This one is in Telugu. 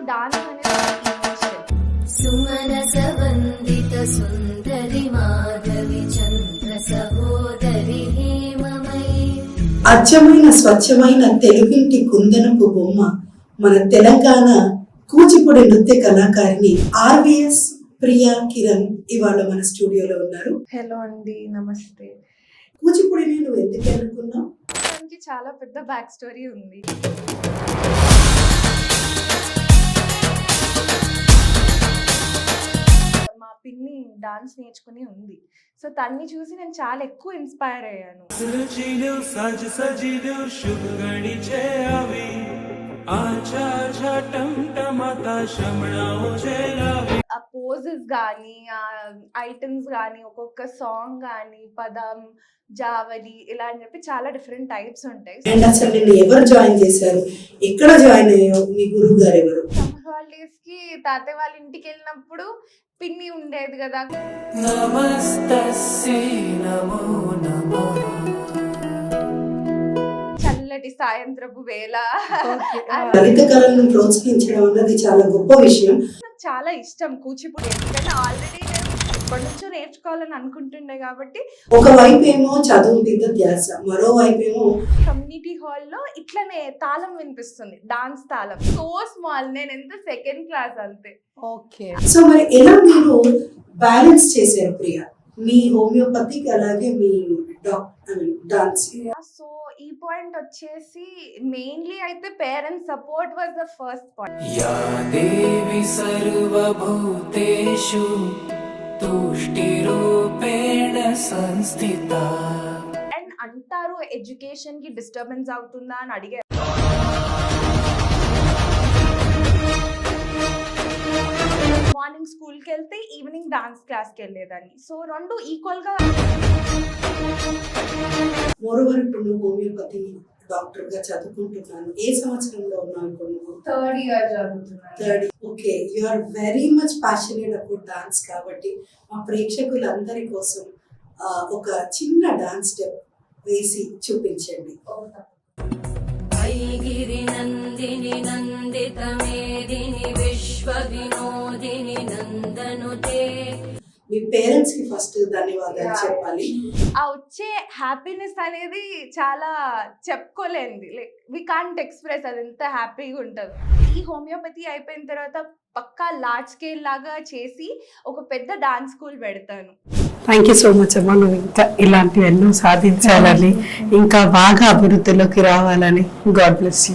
డాన్స్ అనేది సుమనస వందిత సుందరి మాధవి చంద్ర సహోదరి హేమమయీ. అచ్చమైన స్వచ్ఛమైన తెలుగింటి కుందనపు బొమ్మ మన తెలంగాణ కూచిపూడి నృత్య కళాకారిణి ఆర్విఎస్ ప్రియా కిరణ్ ఇవాళ మన స్టూడియోలో ఉన్నారు. హలో అండి, నమస్తే. కూచిపూడిని నువ్వు ఎందుకు అనుకున్నావు? దానికి చాలా పెద్ద బ్యాక్ స్టోరీ ఉంది. మా పిన్ని డాన్స్ నేర్చుకుని ఉంది, సో తన్ని చూసి నేను చాలా ఎక్కువ ఇన్స్పైర్ అయ్యాను. ఆ పోజెస్ కానీ, ఆ ఐటమ్స్ కానీ, ఒక్కొక్క సాంగ్ కానీ, పదం, జావలి ఇలా అని చెప్పి చాలా డిఫరెంట్ టైప్స్ ఉంటాయి. అండ్ అసలు నిన్ను ఎవరు జాయిన్ చేశారు, ఎక్కడ జాయిన్ అయ్యావు, మీ గురువు గారు ఎవరు? సమ్మర్ హాలిడేస్ కి తాతయ్య వాళ్ళ ఇంటికి వెళ్ళినప్పుడు పిన్ని ఉండేది కదా. చల్లటి సాయంత్రపు వేళ లలిత కళలను ప్రోత్సహించడం అన్నది చాలా గొప్ప విషయం. నాకు చాలా ఇష్టం కూచిపూడి, ఎందుకంటే ఆల్రెడీ నేను ఎప్పటి నుంచో నేర్చుకోవాలని అనుకుంటుండే కాబట్టి. ఒకవైపు ఏమో చదువు మీద ధ్యాస, మరోవైపు ఏమో కమ్యూనిటీ హాల్లో ఇట్లనే తాళం వినిపిస్తుంది, డాన్స్ తాళం. సో స్మాల్, నేను ఎంత సెకండ్ క్లాస్ అంతే. ఓకే, సో మరి ఎలా మీరు బ్యాలెన్స్ చేశారు ప్రియా, మీ హోమియోపతికి అలాగే మీ డాన్స్? సో ఈ పాయింట్ వచ్చేసి మెయిన్లీ అయితే parents support was the first point. యా దేవి సర్వభూతేషు తుష్టిరూపేణ సంస్థిత. అండ్ అంటారు ఎడ్యుకేషన్ కి డిస్టర్బెన్స్ అవుతుందా అని అడిగారు. మార్నింగ్ స్కూల్ కి వెళ్తే ఈవినింగ్ డాన్స్ క్లాస్ కి వెళ్ళేదాన్ని, సో రెండు ఈక్వల్ గా. మోరోవర్ ఇప్పుడు నువ్వు హోమియోపతి డాక్టర్ గా చదువుకుంటున్నాను, ఏ సంవత్సరంలో ఉన్నావు ఇప్పుడు నువ్వు? థర్డ్ ఇయర్ చదువుతున్నాను. Third. Okay, you are very much passionate about dance కాబట్టి మా ప్రేక్షకులందరి కోసం ఒక చిన్న డాన్స్ స్టెప్ వేసి చూపించండి. ఐగిరి నందిని నందిత మేదిని విశ్వ వినోదిని నందనుతే. మీ పేరెంట్స్ కి ఫస్ట్ ధన్యవాదాలు చెప్పాలి. ఆ వచ్చే హ్యాపీనెస్ అనేది చాలా చెప్పుకోలేంది, లైక్ వి కాంట్ ఎక్స్ప్రెస్, అది ఎంత హ్యాపీగా ఉంటుంది. ఈ హోమియోపతి అయిపోయిన తర్వాత పక్కా లార్జ్ స్కేల్ లాగా చేసి ఒక పెద్ద డాన్స్ స్కూల్ పెడతాను. థ్యాంక్ యూ సో మచ్ అమ్మా. నువ్వు ఇంకా ఇలాంటివి ఎన్నో సాధించాలని, ఇంకా బాగా అభివృద్ధిలోకి రావాలని. God bless you.